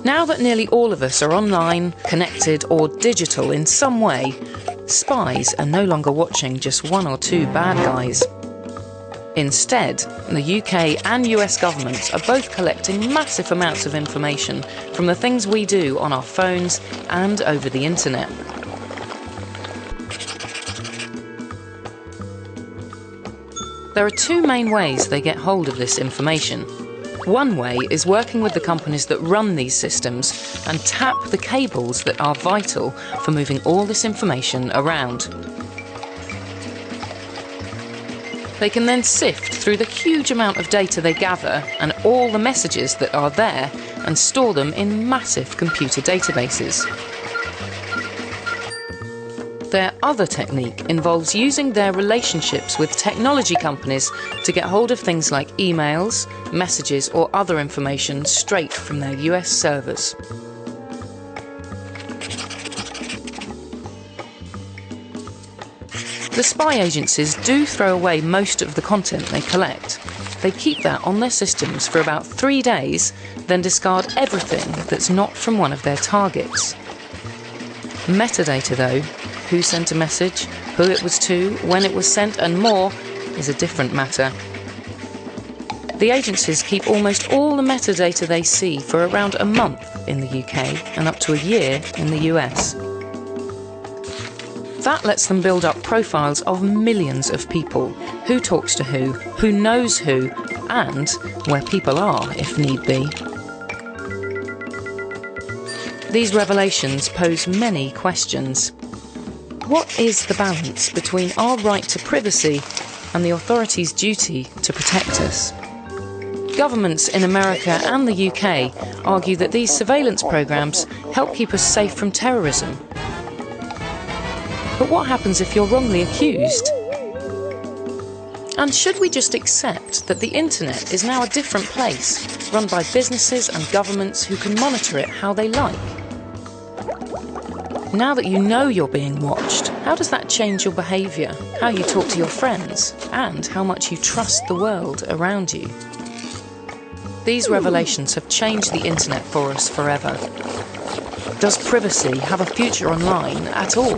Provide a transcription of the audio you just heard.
Now that nearly all of us are online, connected or digital in some way, spies are no longer watching just one or two bad guys. Instead, the UK and US governments are both collecting massive amounts of information from the things we do on our phones and over the internet. There are two main ways they get hold of this information. One way is working with the companies that run these systems and tap the cables that are vital for moving all this information around. They can then sift through the huge amount of data they gather and all the messages that are there and store them in massive computer databases. Their other technique involves using their relationships with technology companies to get hold of things like emails, messages or other information straight from their US servers. The spy agencies do throw away most of the content they collect. They keep that on their systems for about 3 days, then discard everything that's not from one of their targets. Metadata though, who sent a message, who it was to, when it was sent and more, is a different matter. The agencies keep almost all the metadata they see for around a month in the UK and up to a year in the US. That lets them build up profiles of millions of people, who talks to who knows who, and where people are if need be. These revelations pose many questions. What is the balance between our right to privacy and the authorities' duty to protect us? Governments in America and the UK argue that these surveillance programs help keep us safe from terrorism. But what happens if you're wrongly accused? And should we just accept that the internet is now a different place, run by businesses and governments who can monitor it how they like? Now that you know you're being watched, how does that change your behaviour, how you talk to your friends, and how much you trust the world around you? These revelations have changed the internet for us forever. Does privacy have a future online at all?